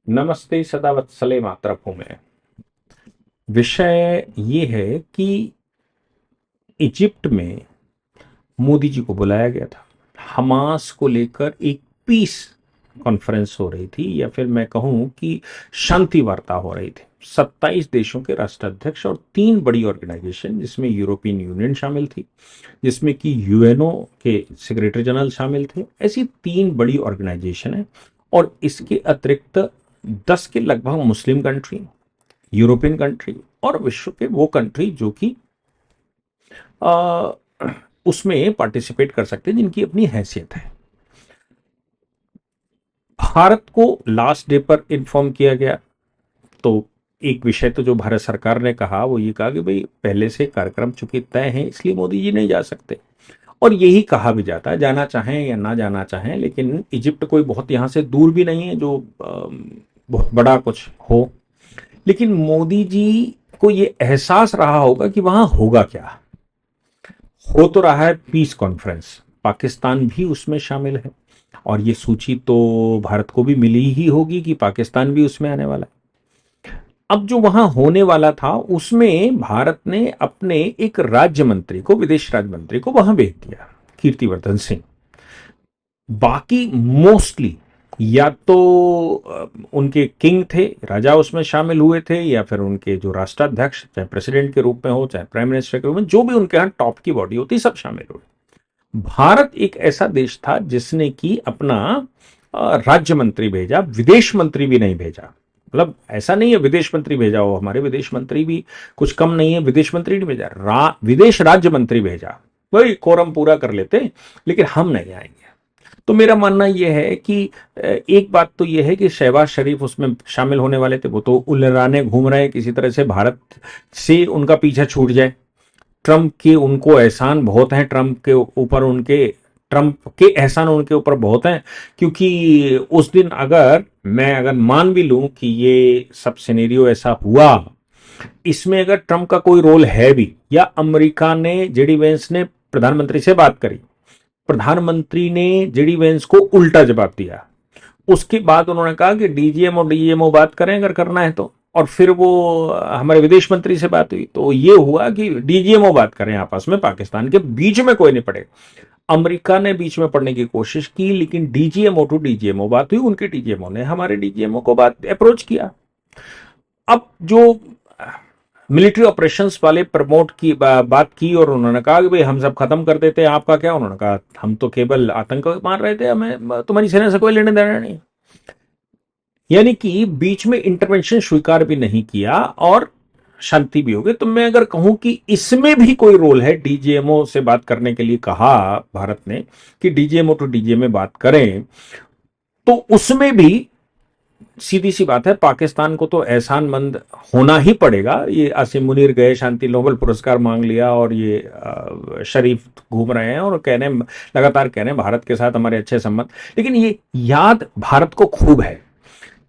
नमस्ते सदा वत्सले मातरभूमे में। विषय ये है कि इजिप्ट में मोदी जी को बुलाया गया था। हमास को लेकर एक पीस कॉन्फ्रेंस हो रही थी, या फिर मैं कहूं कि शांति वार्ता हो रही थी। 27 देशों के राष्ट्राध्यक्ष और 3 बड़ी ऑर्गेनाइजेशन, जिसमें यूरोपियन यूनियन शामिल थी, जिसमें कि यूएनओ के सेक्रेटरी जनरल शामिल थे। ऐसी 3 बड़ी ऑर्गेनाइजेशन है। और इसके अतिरिक्त 10 के लगभग मुस्लिम कंट्री, यूरोपियन कंट्री और विश्व के वो कंट्री जो कि उसमें पार्टिसिपेट कर सकते हैं, जिनकी अपनी हैसियत है। भारत को लास्ट डे पर इन्फॉर्म किया गया। तो एक विषय तो जो भारत सरकार ने कहा वो ये कहा कि भाई पहले से कार्यक्रम चूंकि तय है, इसलिए मोदी जी नहीं जा सकते। और यही कहा भी जाता है, जाना चाहें या ना जाना चाहें, लेकिन इजिप्ट कोई बहुत यहाँ से दूर भी नहीं है जो बहुत बड़ा कुछ हो। लेकिन मोदी जी को ये एहसास रहा होगा कि वहां होगा क्या। हो तो रहा है पीस कॉन्फ्रेंस, पाकिस्तान भी उसमें शामिल है। और ये सूची तो भारत को भी मिली ही होगी कि पाकिस्तान भी उसमें आने वाला है। अब जो वहां होने वाला था उसमें भारत ने अपने एक राज्य मंत्री को, विदेश राज्य मंत्री को वहां भेज दिया, कीर्तिवर्धन सिंह। बाकी मोस्टली या तो उनके किंग थे, राजा उसमें शामिल हुए थे, या फिर उनके जो राष्ट्राध्यक्ष, चाहे प्रेसिडेंट के रूप में हो चाहे प्राइम मिनिस्टर के रूप में, जो भी उनके यहाँ टॉप की बॉडी होती, सब शामिल हुए। भारत एक ऐसा देश था जिसने की अपना राज्य मंत्री भेजा, विदेश मंत्री भी नहीं भेजा। मतलब ऐसा नहीं है विदेश मंत्री भेजा हो, हमारे विदेश मंत्री भी कुछ कम नहीं है, विदेश मंत्री नहीं भेजा, विदेश राज्य मंत्री भेजा। वही कोरम पूरा कर लेते, लेकिन हम नहीं आएंगे। तो मेरा मानना यह है कि एक बात तो यह है कि शहबाज शरीफ उसमें शामिल होने वाले थे, वो तो उलराने घूम रहे हैं किसी तरह से भारत से उनका पीछा छूट जाए। ट्रंप के उनको एहसान बहुत हैं, ट्रंप के एहसान उनके ऊपर बहुत हैं। क्योंकि उस दिन अगर मान भी लूं कि ये सब सिनेरियो ऐसा हुआ, इसमें अगर ट्रंप का कोई रोल है भी, या अमेरिका ने, जेडी वेंस ने प्रधानमंत्री से बात करी, प्रधानमंत्री ने जेडी वेंस को उल्टा जवाब दिया, उसके बाद उन्होंने कहा कि डीजीएमओ बात करें अगर करना है तो। और फिर वो हमारे विदेश मंत्री से बात हुई तो ये हुआ कि डीजीएमओ बात करें आपस में, पाकिस्तान के बीच में कोई नहीं पड़े। अमेरिका ने बीच में पड़ने की कोशिश की, लेकिन डीजीएमओ टू डीजीएमओ बात हुई, उनके डीजीएमओ ने हमारे डीजीएमओ को बात अप्रोच किया। अब जो मिलिट्री ऑपरेशंस वाले प्रमोट की बात की, और उन्होंने कहा कि भाई हम सब खत्म कर देते हैं, आपका क्या। उन्होंने कहा हम तो केवल आतंक मार रहे थे, हमें तुम्हारी सेना से कोई लेने देना नहीं। यानी कि बीच में इंटरवेंशन स्वीकार भी नहीं किया और शांति भी हो गई। तो मैं अगर कहूं कि इसमें भी कोई रोल है, डीजीएमओ से बात करने के लिए कहा भारत ने कि डीजीएमओ टू डीजीएमओ बात करें, तो उसमें भी सीधी सी बात है, पाकिस्तान को तो एहसानमंद होना ही पड़ेगा। ये आसिम मुनीर गए, शांति नोबेल पुरस्कार मांग लिया, और ये शरीफ घूम रहे हैं और लगातार कह रहे हैं भारत के साथ हमारे अच्छे संबंध। लेकिन ये याद भारत को खूब है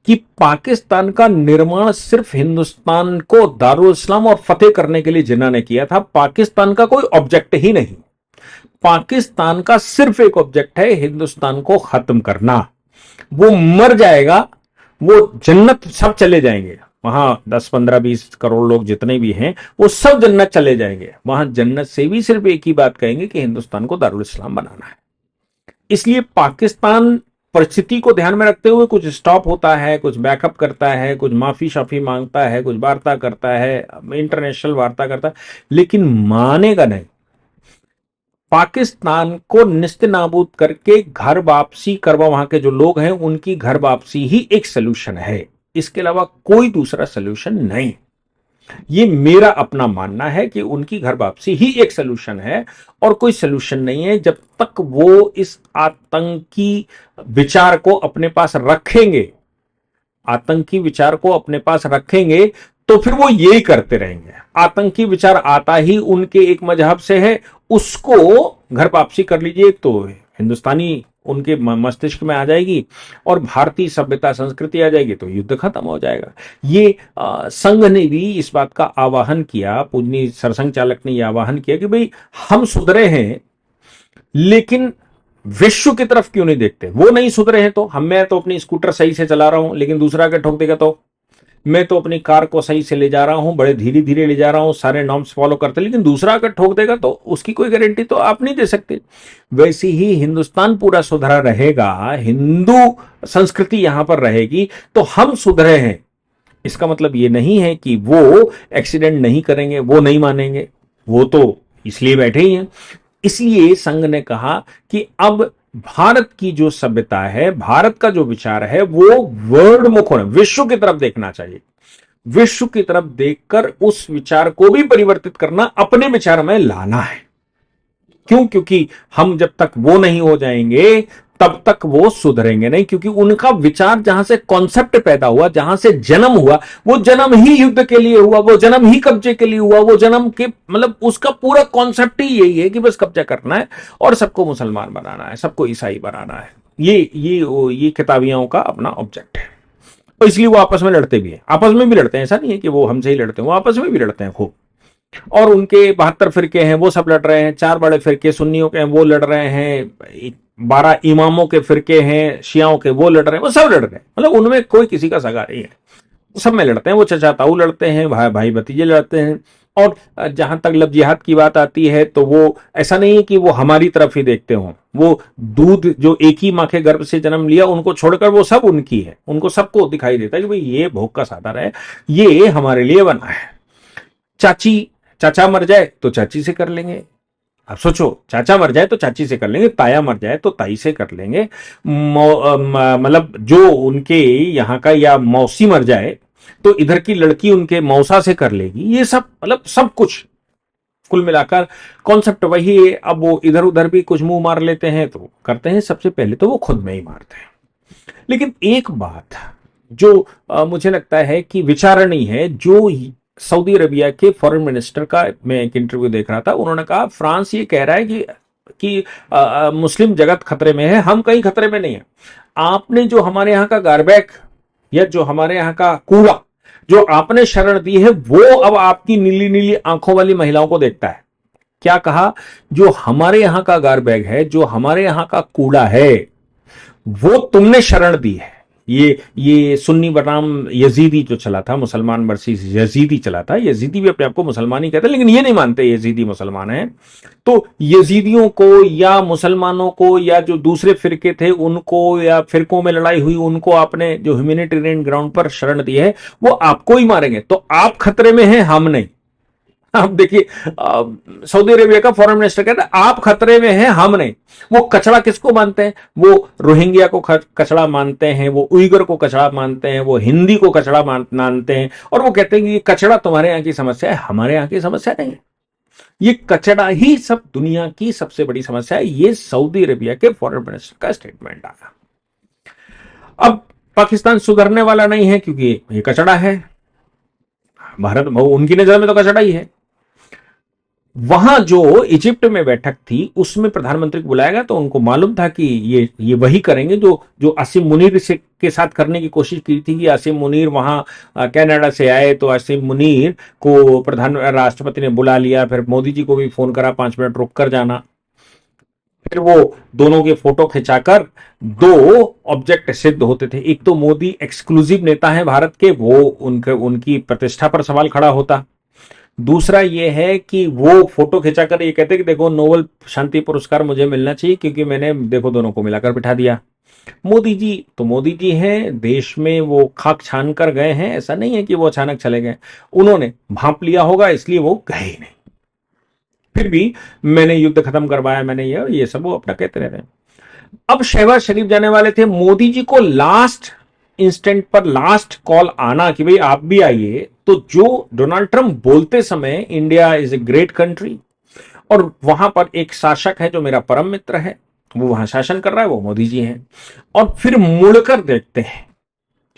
कि पाकिस्तान का निर्माण सिर्फ हिंदुस्तान को दारुल इस्लाम और फतेह करने के लिए जिन्ना ने किया था। पाकिस्तान का कोई ऑब्जेक्ट ही नहीं। पाकिस्तान का सिर्फ एक ऑब्जेक्ट है, हिंदुस्तान को खत्म करना। वो मर जाएगा, वो जन्नत सब चले जाएंगे, वहां 10 15 20 करोड़ लोग जितने भी हैं वो सब जन्नत चले जाएंगे। वहां जन्नत से भी सिर्फ एक ही बात कहेंगे कि हिंदुस्तान को दारुल इस्लाम बनाना है। इसलिए पाकिस्तान परिस्थिति को ध्यान में रखते हुए कुछ स्टॉप होता है, कुछ बैकअप करता है, कुछ माफी शाफी मांगता है, कुछ वार्ता करता है, इंटरनेशनल वार्ता करता है, लेकिन मानेगा नहीं। पाकिस्तान को निस्ते नाबूद करके घर वापसी करवा, वहां के जो लोग हैं उनकी घर वापसी ही एक सोल्यूशन है, इसके अलावा कोई दूसरा सोल्यूशन नहीं। ये मेरा अपना मानना है कि उनकी घर वापसी ही एक सोल्यूशन है, और कोई सोल्यूशन नहीं है जब तक वो इस आतंकी विचार को अपने पास रखेंगे। आतंकी विचार को अपने पास रखेंगे तो फिर वो यही करते रहेंगे। आतंकी विचार आता ही उनके एक मजहब से है, उसको घर वापसी कर लीजिए तो हिंदुस्तानी उनके मस्तिष्क में आ जाएगी, और भारतीय सभ्यता संस्कृति आ जाएगी, तो युद्ध खत्म हो जाएगा। ये संघ ने भी इस बात का आवाहन किया, पूजनीय सरसंघ चालक ने यह आवाहन किया कि भाई हम सुधरे हैं, लेकिन विश्व की तरफ क्यों नहीं देखते? वो नहीं सुधरे हैं तो मैं तो अपनी स्कूटर सही से चला रहा हूं, लेकिन दूसरा अगर ठोक देगा तो मैं तो अपनी कार को सही से ले जा रहा हूं, बड़े धीरे धीरे ले जा रहा हूं, सारे नॉर्म्स फॉलो करते, लेकिन दूसरा अगर ठोक देगा तो उसकी कोई गारंटी तो आप नहीं दे सकते। वैसे ही हिंदुस्तान पूरा सुधरा रहेगा, हिंदू संस्कृति यहां पर रहेगी तो हम सुधरे हैं, इसका मतलब ये नहीं है कि वो एक्सीडेंट नहीं करेंगे, वो नहीं मानेंगे, वो तो इसलिए बैठे ही हैं। इसलिए संघ ने कहा कि अब भारत की जो सभ्यता है, भारत का जो विचार है, वो वर्ल्ड मुख होना, विश्व की तरफ देखना चाहिए। विश्व की तरफ देखकर उस विचार को भी परिवर्तित करना, अपने विचार में लाना है। क्यों? क्योंकि हम जब तक वो नहीं हो जाएंगे तब तक वो सुधरेंगे नहीं, क्योंकि उनका विचार जहां से कॉन्सेप्ट पैदा हुआ, जहां से जन्म हुआ, वो जन्म ही युद्ध के लिए हुआ, वो जन्म ही कब्जे के लिए हुआ, वो जन्म के मतलब उसका पूरा कॉन्सेप्ट ही यही है कि बस कब्जा करना है और सबको मुसलमान बनाना है, सबको ईसाई बनाना है। ये किताबियों का अपना ऑब्जेक्ट है, तो इसलिए वो आपस में लड़ते भी हैं, आपस में भी लड़ते हैं, ऐसा नहीं है कि वो हमसे ही लड़ते हैं, वो आपस में भी लड़ते हैं खूब। और उनके 72 फिरके हैं, वो सब लड़ रहे हैं, 4 बड़े फिरके सुन्नियों के हैं, वो लड़ रहे हैं, 12 इमामों के फिरके हैं शियाओं के, वो लड़ रहे हैं, वो सब लड़ रहे हैं, मतलब उनमें कोई किसी का सगा नहीं है, सब में लड़ते हैं, वो चचा ताऊ लड़ते हैं, भाई भाई भतीजे लड़ते हैं। और जहां तक लब जिहाद की बात आती है तो वो ऐसा नहीं है कि वो हमारी तरफ ही देखते हों, वो दूध जो एक ही माँ के गर्भ से जन्म लिया उनको छोड़कर वो सब उनकी है, उनको सबको दिखाई देता है कि भाई ये भोग का साधन है, ये हमारे लिए बना है। चाचा मर जाए तो चाची से कर लेंगे, आप सोचो, चाचा मर जाए तो चाची से कर लेंगे, ताया मर जाए तो ताई से कर लेंगे, मतलब जो उनके यहाँ का, या मौसी मर जाए तो इधर की लड़की उनके मौसा से कर लेगी, ये सब मतलब सब कुछ कुल मिलाकर कॉन्सेप्ट वही है। अब वो इधर उधर भी कुछ मुंह मार लेते हैं तो करते हैं, सबसे पहले तो वो खुद में ही मारते हैं। लेकिन एक बात जो मुझे लगता है कि विचारणीय है, जो सऊदी अरेबिया के फॉरेन मिनिस्टर का मैं एक इंटरव्यू देख रहा था, उन्होंने कहा फ्रांस ये कह रहा है कि मुस्लिम जगत खतरे में है, हम कहीं खतरे में नहीं है। आपने जो हमारे यहाँ का गारबैग या जो हमारे यहाँ का कूड़ा जो आपने शरण दी है, वो अब आपकी नीली नीली आंखों वाली महिलाओं को देखता है। क्या कहा? जो हमारे यहाँ का गारबैग है, जो हमारे यहाँ का कूड़ा है, वो तुमने शरण दी है। ये सुन्नी बनाम यजीदी जो चला था, मुसलमान वर्सेस यजीदी चला था, यजीदी भी अपने आप को मुसलमान ही कहते हैं, लेकिन ये नहीं मानते यजीदी मुसलमान है। तो यजीदियों को या मुसलमानों को या जो दूसरे फिरके थे उनको, या फिरकों में लड़ाई हुई उनको आपने जो ह्यूमैनिटेरियन ग्राउंड पर शरण दी है, वो आपको ही मारेंगे। तो आप खतरे में हैं, हम नहीं। आप देखिए, सऊदी अरेबिया का फॉरेन मिनिस्टर कहता है आप खतरे में हैं, हम नहीं। वो कचड़ा किसको मानते हैं? वो रोहिंग्या को कचड़ा मानते हैं, वो उइगर को कचड़ा मानते हैं, वो हिंदी को कचड़ा मानते हैं, और वो कहते हैं कि ये कचड़ा तुम्हारे यहाँ की समस्या है, हमारे यहाँ की समस्या नहीं है। ये कचड़ा ही सब दुनिया की सबसे बड़ी समस्या है। ये सऊदी अरेबिया के फॉरेन मिनिस्टर का स्टेटमेंट आया। अब पाकिस्तान सुधरने वाला नहीं है क्योंकि ये कचड़ा है, भारत उनकी नजर में तो कचड़ा ही है। वहां जो इजिप्ट में बैठक थी उसमें प्रधानमंत्री को बुलाया गया, तो उनको मालूम था कि ये वही करेंगे जो आसिम मुनीर से के साथ करने की कोशिश की थी कि आसिम मुनीर वहां कनाडा से आए, तो आसिम मुनीर को राष्ट्रपति ने बुला लिया, फिर मोदी जी को भी फोन करा 5 मिनट रुक कर जाना, फिर वो दोनों के फोटो खिंचाकर 2 ऑब्जेक्ट सिद्ध होते थे। एक तो मोदी एक्सक्लूसिव नेता है भारत के, वो उनकी प्रतिष्ठा पर सवाल खड़ा होता। दूसरा ये है कि वो फोटो खिंचाकर ये कहते कि देखो नोबेल शांति पुरस्कार मुझे मिलना चाहिए क्योंकि मैंने देखो दोनों को मिलाकर बिठा दिया। मोदी जी हैं, देश में वो खाक छान कर गए हैं, ऐसा नहीं है कि वो अचानक चले गए, उन्होंने भांप लिया होगा इसलिए वो गए ही नहीं। फिर भी मैंने युद्ध खत्म करवाया, मैंने ये सब वो अपना कहते रहते हैं। अब शहबाज शरीफ जाने वाले थे, मोदी जी को लास्ट इंस्टेंट पर लास्ट कॉल आना कि भाई आप भी आइए, तो जो डोनाल्ड ट्रंप बोलते समय India is a great country, और वहां पर एक शासक है जो मेरा परम मित्र है, वो वहां शासन कर रहा है, वो मोदी जी हैं। और फिर मुड़कर देखते हैं,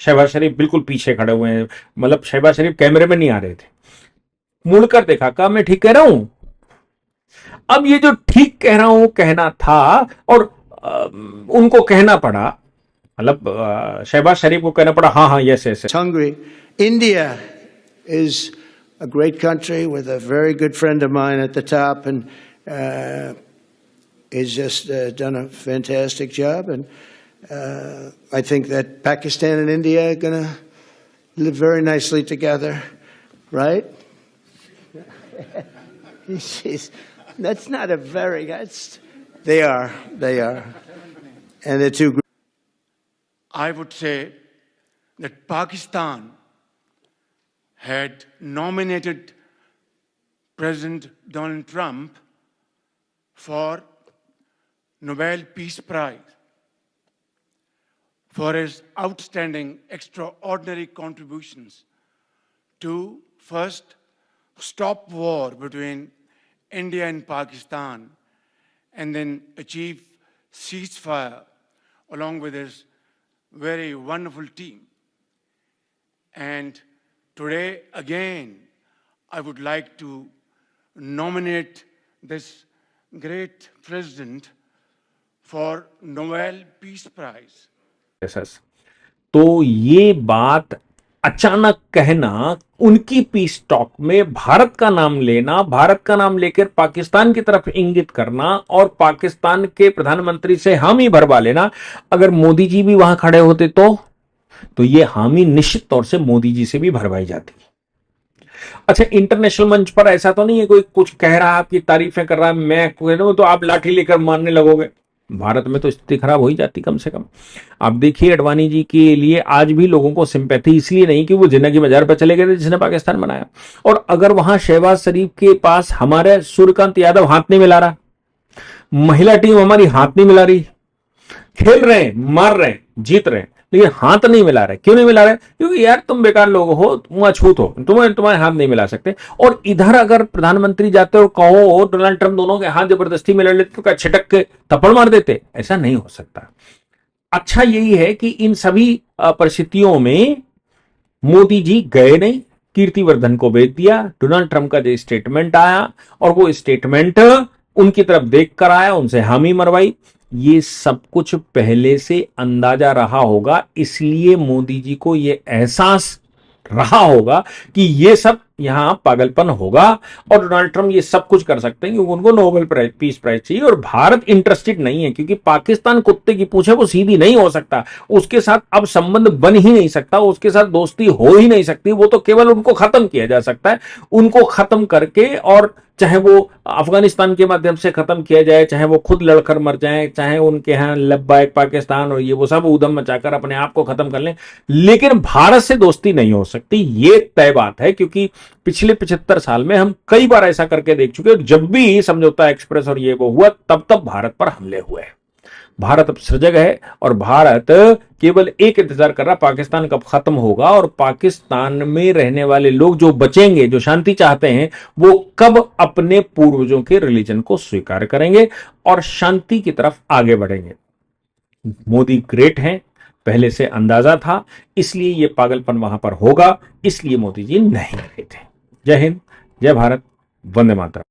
शहबाज शरीफ बिल्कुल पीछे खड़े हुए हैं, मतलब शहबाज शरीफ कैमरे में नहीं आ रहे थे, मुड़कर देखा, कहा मैं ठीक कह रहा हूं। अब ये जो ठीक कह रहा हूं कहना था और उनको कहना पड़ा, मतलब शहबाज शरीफ को कहना पड़ा हाँ हाँ yes yes. Hungry. India is a great country with a very good friend of mine at the top, and has just done a fantastic job, and I think that Pakistan and India are going to live very nicely together, right? That's not a very. They are, and they're two. I would say that Pakistan had nominated President Donald Trump for Nobel Peace Prize for his outstanding, extraordinary contributions to first stop war between India and Pakistan, and then achieve ceasefire along with his very wonderful team. And today, again, I would like to nominate this great president for Nobel Peace Prize. तो ये बात अचानक कहना, उनकी piece talk में भारत का नाम लेना, भारत का नाम लेकर पाकिस्तान की तरफ इंगित करना और पाकिस्तान के प्रधानमंत्री से हामी भरवा लेना, अगर मोदी जी भी वहां खड़े होते तो ये हामी निश्चित तौर से मोदी जी से भी भरवाई जाती। अच्छा, इंटरनेशनल मंच पर ऐसा तो नहीं है कोई कुछ कह रहा है, आपकी तारीफें कर रहा है, मैं कह रहा हूं तो आप लाठी लेकर मारने लगोगे। भारत में तो स्थिति खराब हो ही जाती कम से कम। आप देखिए, अडवाणी जी के लिए आज भी लोगों को सिंपैथी इसलिए नहीं कि वो जिन्ना की मजार पर चले गए थे जिसने पाकिस्तान बनाया, और अगर वहां शहबाज शरीफ के पास हमारे सूर्यकांत यादव हाथ नहीं मिला रहा, महिला टीम हमारी हाथ नहीं मिला रही, खेल रहे हैं, मार रहे हैं, जीत रहे हैं, लेकिन हाथ नहीं मिला रहे। क्यों नहीं मिला रहे? क्योंकि यार तुम बेकार लोग हो, तुम अछूत हो, तुम्हारे हाथ नहीं मिला सकते। और इधर अगर प्रधानमंत्री जाते और कहो डोनाल्ड ट्रंप दोनों के हाथ जबरदस्ती मिला लेते तो क्या छिटक के थप्पड़ मार देते? ऐसा नहीं हो सकता। अच्छा यही है कि इन सभी परिस्थितियों में मोदी जी गए नहीं, कीर्तिवर्धन को भेज दिया। डोनाल्ड ट्रंप का जो स्टेटमेंट आया और वो स्टेटमेंट उनकी तरफ देख कर आया, उनसे हामी मरवाई। ये सब कुछ पहले से अंदाजा रहा होगा, इसलिए मोदी जी को ये एहसास रहा होगा कि ये सब यहां पागलपन होगा और डोनाल्ड ट्रंप ये सब कुछ कर सकते हैं क्योंकि उनको नोबेल प्राइज पीस प्राइज चाहिए और भारत इंटरेस्टेड नहीं है, क्योंकि पाकिस्तान कुत्ते की पूंछ है, वो सीधी नहीं हो सकता, उसके साथ अब संबंध बन ही नहीं सकता, उसके साथ दोस्ती हो ही नहीं सकती। वो तो केवल उनको खत्म किया जा सकता है, उनको खत्म करके, और चाहे वो अफगानिस्तान के माध्यम से खत्म किया जाए, चाहे वो खुद लड़कर मर जाए, चाहे उनके यहां लब्बाइक पाकिस्तान और ये वो सब ऊधम मचाकर अपने आप को खत्म कर लें, लेकिन भारत से दोस्ती नहीं हो सकती। ये तय बात है, क्योंकि पिछले 75 साल में हम कई बार ऐसा करके देख चुके हैं। जब भी समझौता एक्सप्रेस और ये वो हुआ, तब तब भारत पर हमले हुए। भारत अब सजग है और भारत केवल एक इंतजार कर रहा, पाकिस्तान कब खत्म होगा और पाकिस्तान में रहने वाले लोग जो बचेंगे, जो शांति चाहते हैं, वो कब अपने पूर्वजों के रिलीजन को स्वीकार करेंगे और शांति की तरफ आगे बढ़ेंगे। मोदी ग्रेट हैं, पहले से अंदाजा था, इसलिए ये पागलपन वहां पर होगा, इसलिए मोदी जी नहीं गए थे। जय हिंद, जय भारत, वंदे मातरम।